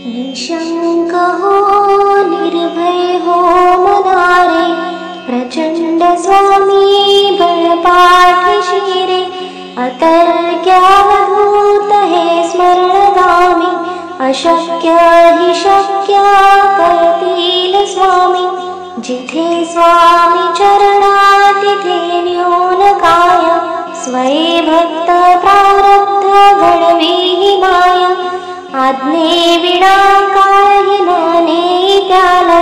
निशंक हो निर्भय हो मनारे, प्रचंड स्वामी बळपाठीशी रे. अतर्क्यावधूत हे स्मरणगामी, अशक्य हि शक्य करतील स्वामी. जिथे स्वामी चरणा तिथे न्यून काय, स्वये भक्त प्रारब्ध घडवी ही माया. आज्ञे विना काही नाने त्याला,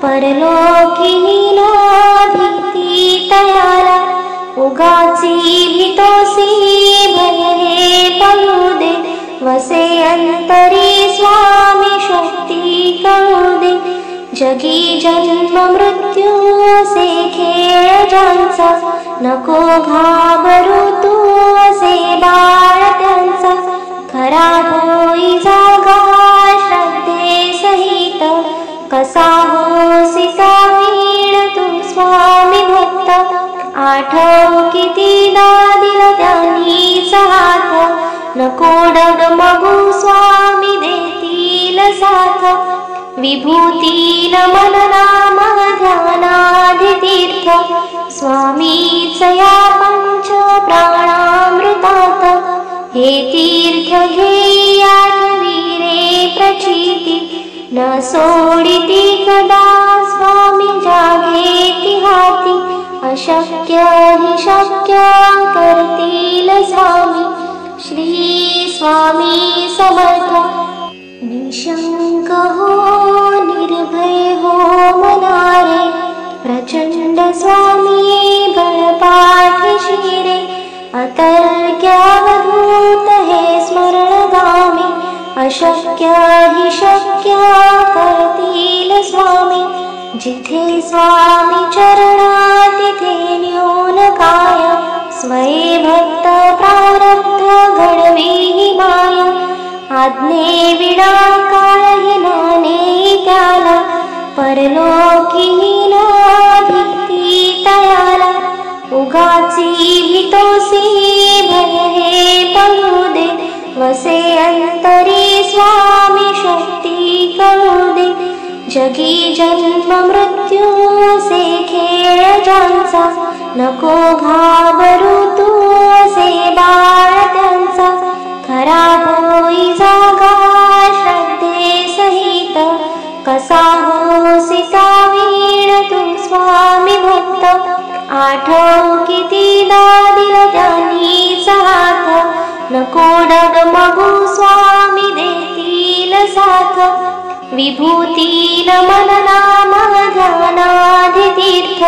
परलोकी ना भीती तयाला. उगाची भीतोसी भय हे पळू दे, वसे अंतरी स्वामी शक्ती कळू दे. जगी जन्म मृत्यू असे खेळ ज्यांचा, नको घाबरू तू असे बाळ त्यांचा. खरा होई जागा श्रद्धे सहित, कसा होसी वीण तू स्वामी भक्त. आठव कितीदा दिला त्यांनीच हात, नको डगमगू स्वामी देतील साथ. विभूती नमन नाम ध्यानाधि तीर्थ, स्वामीच या पंच प्राणामृतात. हे तीर्थ घेई आठवी रे प्रचिती, न सोडिती कदा स्वामी जागेती हाती. अशक्य हि शक्य करतील स्वामी, श्री स्वामी समर्थ. निशंक हो निर्भय हो मनारे, प्रचंड स्वामी बळपाठीशी रे. अतर्क्यावधूत हे स्मरणगामी, अशक्य हि शक्य करतील स्वामी. जिथे स्वामी चरणा तिथे न्यून काय, स्वये भक्त प्रारब्ध घडवी ही माया. आज्ञे विना काही नाने त्याला, परलोकी ना भीती तयाला. उगाची भीतोसी भय हे पळू दे, वसे अंतरी स्वामी शक्ती कळू दे. जगी जन्म मृत्यू असे खेळ ज्यांचा, नको घाबरू तू असे बाळ त्यांचा. खरा होई जागा श्रद्धे सहित, कसा होसी वीण तू स्वामी भक्त. आठव कितीदा दिला त्यांनीच हात, नको डगमगू स्वामी देतील साथ. विभूती नमन नाम ध्यानाधि तीर्थ,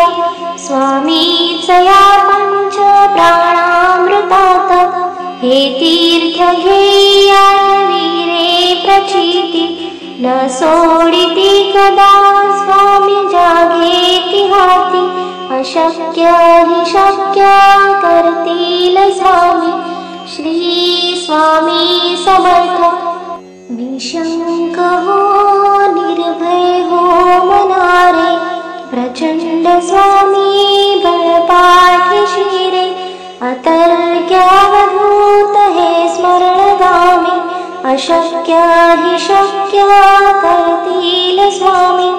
स्वामीच या पंच प्राणामृतात. हे तीर्थ घेई आठवी रे प्रचिती, न सोडिती कदा स्वामी जागेती हाती. अशक्य हि शक्य करतील स्वामी, श्री स्वामी समर्थ. निशंक हो निर्भय हो मनारे, प्रचंड स्वामी बळपाठीशी रे. अतर्क्यावधूत हे स्मरणगामी, अशक्य हि शक्य करतील स्वामी.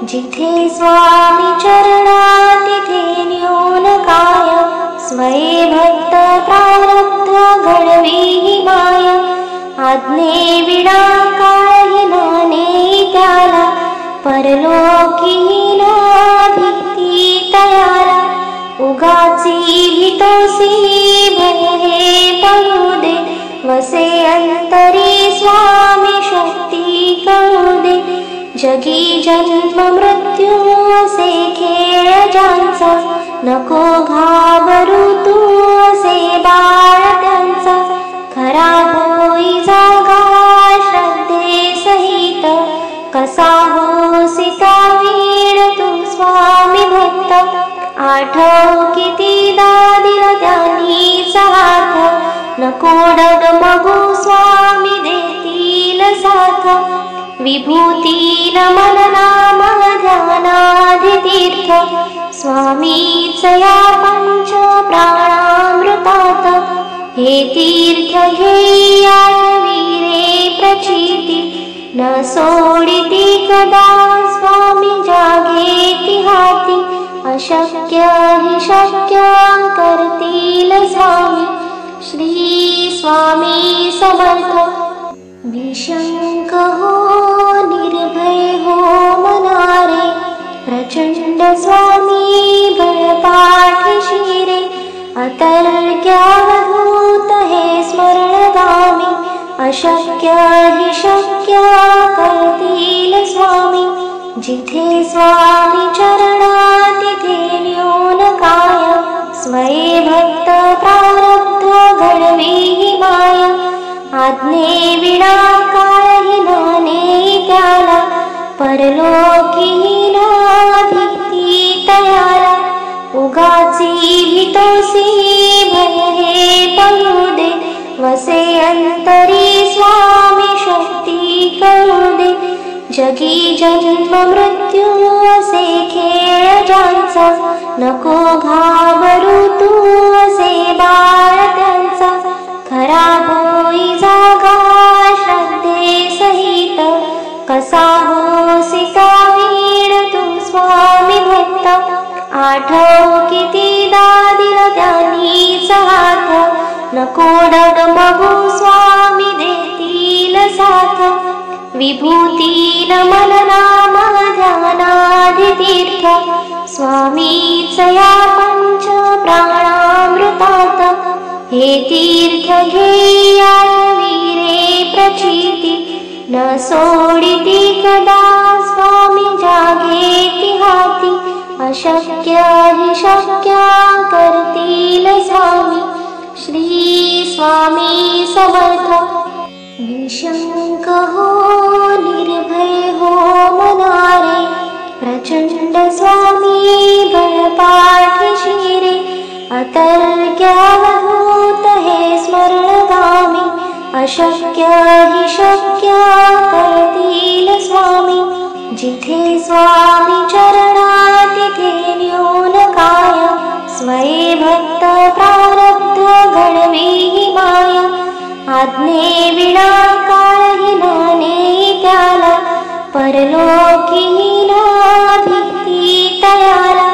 जिथे स्वामी चरणा तिथे न्यून काय, स्वये भक्त प्रारब्ध घडवी ही माया. आज्ञे विना काही नाने त्याला, परलोकी ना भीती तयाला. उगाची भीतोसी भय हे पळू दे, वसे अंतरी स्वामी शक्ती कळू दे. जगी जन्म मृत्यू असे खेळ ज्यांचा, नको घाबरू तू असे बाळ त्यांचा. खरा होई जागा श्रद्धे सहित, कसा होसी वीण तू स्वामी भक्त. आठव कितीदा दिला त्यांनीच हात, नको डगमगू स्वामी देतील साथ. विभूती नमन नाम ध्यानाधि तीर्थ, स्वामीच या पंच प्राणामृतात. हे तीर्थ घेई आठवी रे प्रचिती, न सोडिती कदा स्वामी जागेती हाती अशक्य हि शक्य करतील स्वामी श्री स्वामी समर्थ निशंक हो निर्भय हो मनारे प्रचंड स्वामी बळपाठीशी रे अतर्क्यावधूत हे स्मरणगामी अशक्य हि शक्य करतील स्वामी जिथे स्वामी चरणा तिथे न्यून काय स्वये भक्त प्रारब्ध घडवी माया आज्ञे विना काही नाने त्याला परलोकी ना भीती तयाला उगाची भीतोसी भय हे पळू दे वसे अंतरी स्वामी शक्ती करू दे जगी जन्म मृत्यू असे खेळ ज्यांचा नको घाबरू तू असे बाळ त्यांचा खरा होई जागा श्रद्धे सहित कसा होसी कावीण तू स्वामी भक्त आठव कितीदा दिला त्यांनीच हात नको डगमगू स्वामी देतील साथ विभूती नमन नाम ध्यानाधि तीर्थ स्वामीच या पंच प्राणामृतात हे तीर्थ घेया वीरे प्रचिती न सोडिती कदा स्वामी जागेती हाती अशक्य हि शक्य करतील स्वामी श्री स्वामी समर्थ निशंक हो निर्भय हो मनारे प्रचंड स्वामी बळपाठीशी रे अतर्क्यावधूत हे स्मरणगामी अशक्य हि शक्य करतील स्वामी जिथे स्वामी चरणा तिथे न्यून काय स्वये भक्त प्रारब्ध घडवी माया आज्ञे विना काही नाने त्याला परलोकी ना भीती तयाला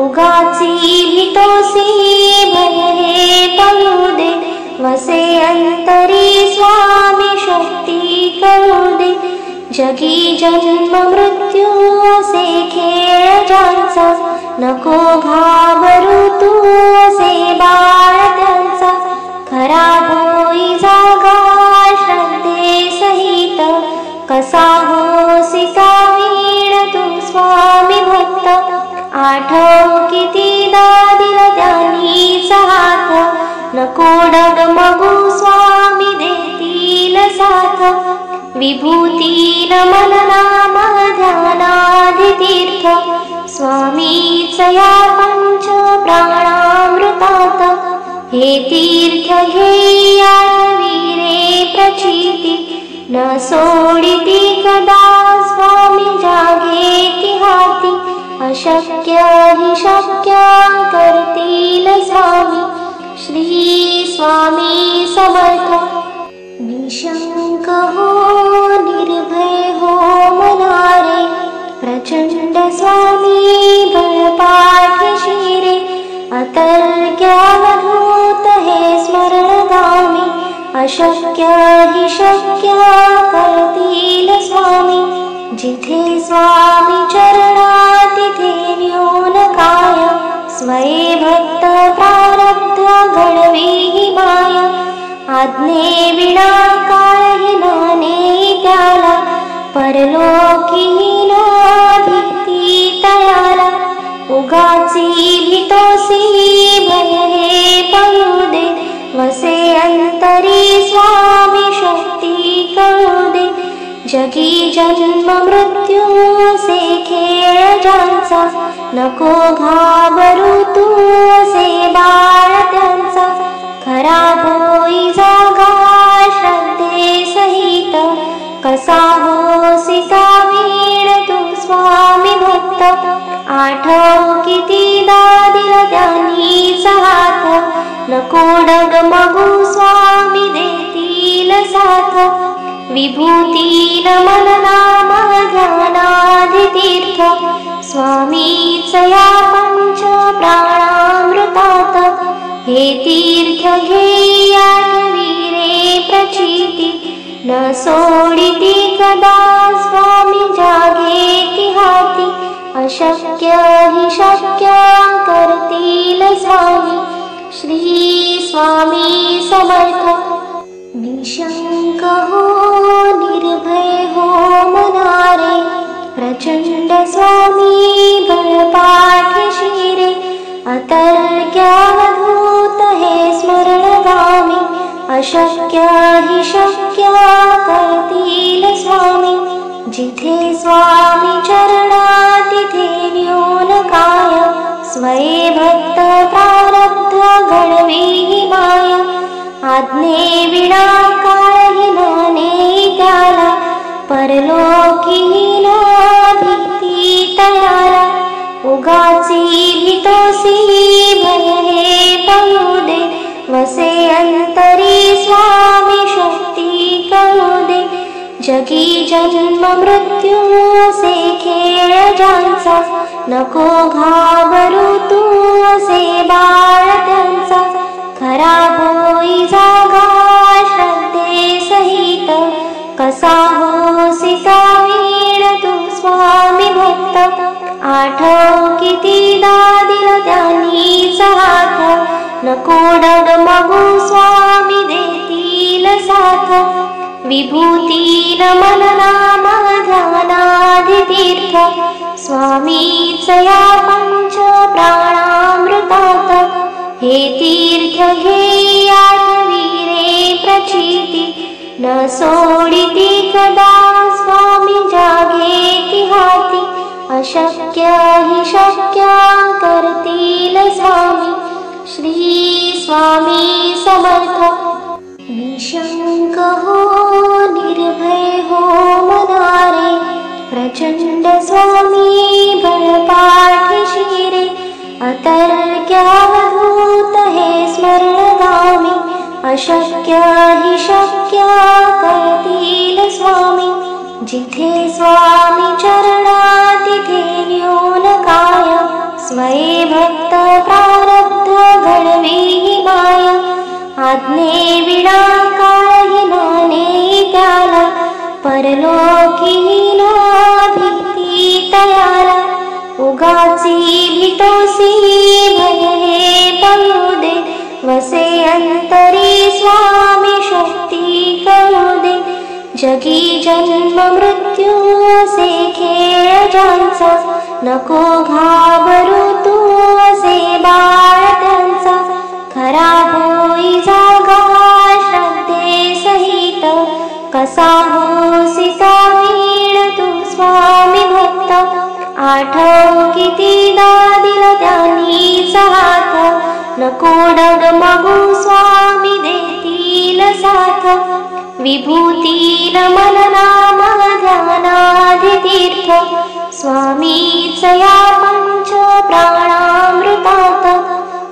उगाची भीतोसी भय हे पळू दे वसे अंतरी स्वामी शक्ती करू दे जगी जन्म मृत्यू असे खेळ ज्यांचा नको घाबरू तू असे बाळ त्यांचा खरा होई जागा श्रद्धे सहित कसा होसी कावीण तू स्वामी भक्त आठव कितीदा दिला त्यांनीच हात नको डगमगू स्वामी देतील साथ विभूती नमन नाम ध्यानाधि तीर्थ स्वामीच या पंच प्राणामृतात हे तीर्थ घेया वीरे प्रचिती न सोडिती कदा स्वामी जागेती हाती अशक्य हि शक्य करतील स्वामी श्री स्वामी समर्थ निशंक हो निर्भय हो मनारे प्रचंड स्वामी बळपाठीशी रे अतर्क्यावधूत हे स्मरणगामी अशक्य हि शक्य करतील स्वामी जिथे स्वामी चरणा तिथे न्यून काय स्वये भक्त प्रारब्ध घडवी माया आज्ञे विना काही नाने त्याला परलोकी ना भीती तयाला उगाची भीतोसी भय हे पळू दे वसे अंतरी स्वामी शक्ती करू दे जगी जन्म मृत्यू असे खेळ ज्यांचा नको घाबरू तू असे बाळ त्यांचा खरा होई जागा श्रद्धे सहित कसा होसी कावीण तू स्वामी भक्त आठव कितीदा दिला त्यांनीच हात नको डगमगू स्वामी देतील साथ विभूती नमन नाम ध्यानाधितीर्थ स्वामीच या पंच प्राणामृतात हे तीर्थ घेई आठवीरे प्रचिती न सोडिती कदा स्वामी जागेती हाती अशक्य हि शक्य करतील स्वामी श्री स्वामी समर्थ निशंक हो निर्भय हो मनारे प्रचंड स्वामी बळपाठीशी रे अतर्क्यावधूत हे स्मरणगामी अशक्य हि शक्य करतील स्वामी जिथे स्वामी चरणा तिथे न्यून काय स्वये भक्त प्रारब्ध घडवी ही माया आज्ञे विना काळही नाने त्याला परलोकी न भीती तयाला उगाची भीतोसी भय हे पळू दे वसे अंतरी स्वामी शक्ती कळू दे जगी जन्म मृत्यू असे खेळ ज्यांचा नको घाबरू तू असे बाळ त्यांचा खरा होई जागा श्रद्धे सहित कसा होसी वीण तू स्वामी भक्त आठव कितीदा दिला त्यांनीच हात नको डगमगू स्वामी देतील साथ विभूती नमन नाम ध्यानाधितीर्थ स्वामीच या पंच प्राणामृतात हे तीर्थ घेई आठवीरे प्रचिती न सोडिती कदा स्वामी जागेती हाती अशक्य हि शक्य करतील स्वामी श्री स्वामी समर्थ निशंक हो निर्भय हो मनारे प्रचंड स्वामी बळपाठीशी रे अतर्क्यावधूत हे स्मरणगामी अशक्य हि शक्य करतील स्वामी जिथे स्वामी चरणा तिथे न्यून काय स्वये भक्त प्रारब्ध घडवी ही माया आज्ञे विना काळही नाने त्याला परलोकी न भीती तयाला उगाची भीतोसी भय हे पळू दे वसे अंतरी स्वामी शक्ती कळू दे जगी जन्म मृत्यू असे खेळ ज्यांचा नको घाबरू तू असे बाळ त्यांचा खरा होई जागा श्रद्धे सहित कसा होसी वीण तू स्वामी भक्त आठव कितीदा दिला त्यांनीच हात नको डगमगू स्वामी देतील साथ विभूती नमन नाम ध्यानाधितीर्थ स्वामीच या पंच प्राणामृतात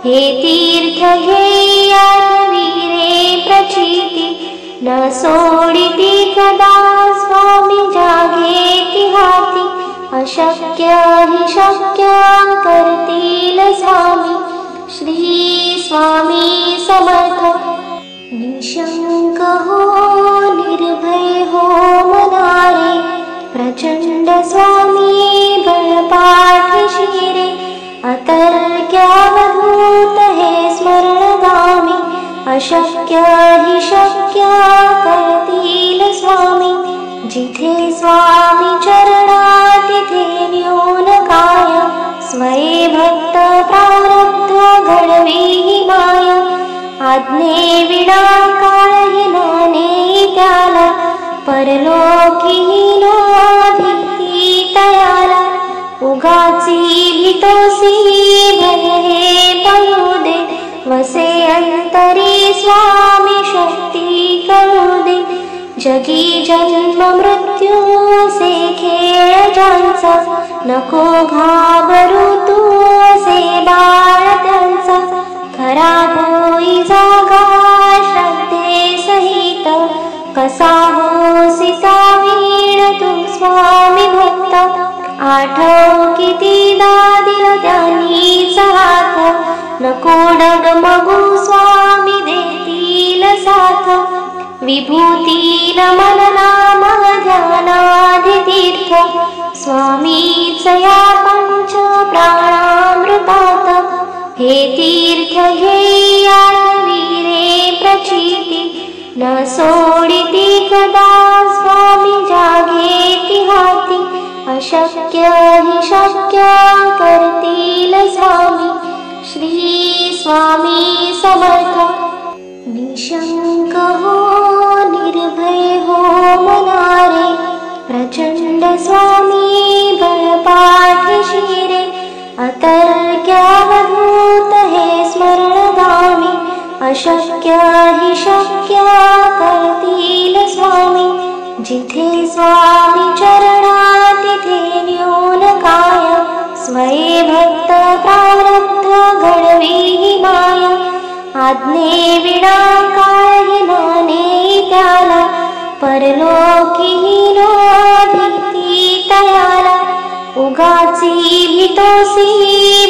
हे तीर्थ घेई आठवीरे प्रचिती न सोडिती कदा स्वामी जागेती हाती अशक्य हि शक्य करतील स्वामी श्री स्वामी समर्थ निशंक हो निर्भय हो मनारे प्रचंड स्वामी बळपाठीशी रे अतर्क्यावधूत हे स्मरणगामी अशक्य हि शक्य करतील स्वामी जिथे स्वामी चरणा तिथे न्यून काय स्वये भक्त प्रारब्ध घडवी ही माया आज्ञे विना काळही नाने त्याला परलोकी न भीती तयाला उगाची भीतोसी भय हे पळू दे वसे अंतरी स्वामी शक्ती कळू दे जगी जन्म मृत्यू असे खेळ ज्यांचा नको घाबरू तू असे बाळ त्यांचा खरा होई जागा श्रद्धे सहित कसा हो स्वामी भक्त आठव कितीदा दिला त्यांनीच हात नको डगमगू स्वामी देतील साथ विभूती नमन नाम ध्यानाधि तीर्थ स्वामीच या पंच प्राणामृतात हे तीर्थ घेई आठवी प्रचिती न सोडिती कदा स्वामी जागेती हाती अशक्य हि शक्य करतील स्वामी श्री स्वामी समर्थ निशंक हो निर्भय हो मनारे प्रचंड स्वामी बळपाठीशी रे अतर्क्यावधूत हे स्मरणगामी अशक्य हि शक्य करतील स्वामी जिथे स्वामी चरणा तिथे न्यून काय स्वये भक्त प्रारब्ध घडवी माया आज्ञे विना काही नाने त्याला परलोकी नो भीती तयाला उगाची भीतोसी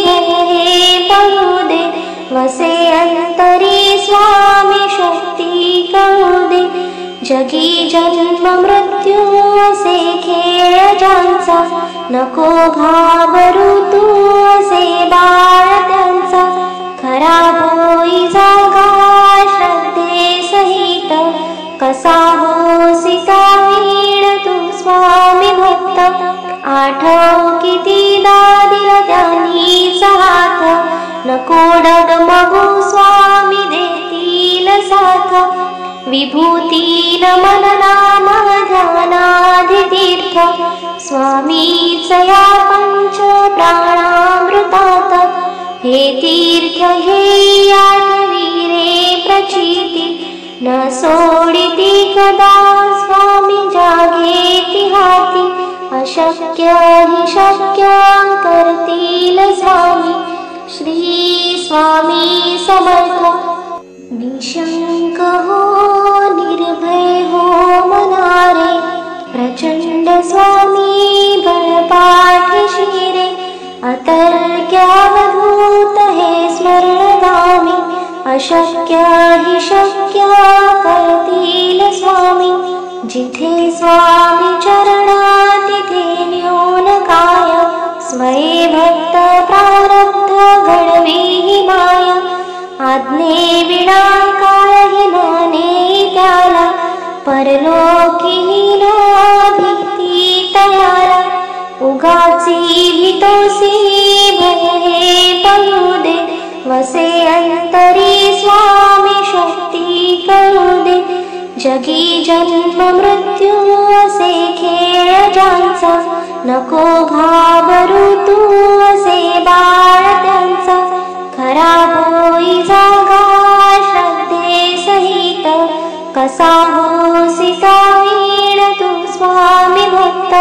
भय हे पडू दे वसे अंतरी स्वामी शक्ती कळू दे जगी जन्म मृत्यू असे खेळ ज्यांचा नको घाबरू तू असे बाळ त्यांचा खरा होई जागा श्रद्धे सहित कसा होसी वीण तू स्वामी भक्त आठव कितीदा दिला त्यांनीच हात नको डगमगू स्वामी देतील साथ विभूती नमन नाम ध्यानाधि तीर्थ स्वामीच या पंच प्राणामृतात हे तीर्थ घेई आठवी प्रचिती न सोडिती कदा स्वामी जागेती हाती अशक्य हि शक्य करतील स्वामी श्री स्वामी समर्थ निशंक हो निर्भय हो मनारे प्रचंड स्वामी बळपाठीशी रे अतर्क्यावधूत हे स्मरणगामी अशक्य हि शक्य करतील स्वामी जिथे स्वामी चरणा तिथे न्यून काय स्वये भक्त प्रारब्ध घडवी माया आज्ञे विना काही नाने त्याला परलोकी नो भीती तयाला उगाची भीतोसी भय हे पडू दे वसे अंतरी स्वामी शक्ती कळू दे जगी जन्म मृत्यू असे खेळ ज्यांचा नको घाबरू तू असे बाळ त्यांचा खरा होई जागा श्रद्धे सहित कसा होसी वीण तू स्वामी भक्त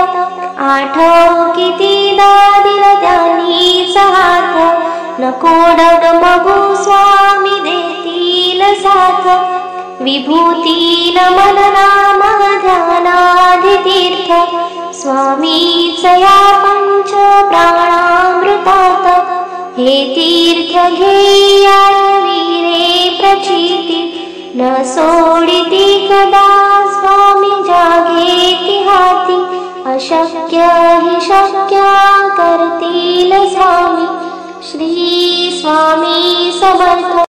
आठव कितीदा दिला त्यांनीच हात नको डगमगू स्वामी देतील साथ विभूती नमन नाम ध्यानाधि तीर्थ स्वामीच या पंच प्राणामृतात हे तीर्थ घेई आठवी प्रचिती न सोडिती कदा स्वामी जागेती हाती अशक्य हि शक्य करतील स्वामी श्री स्वामी समर्थ।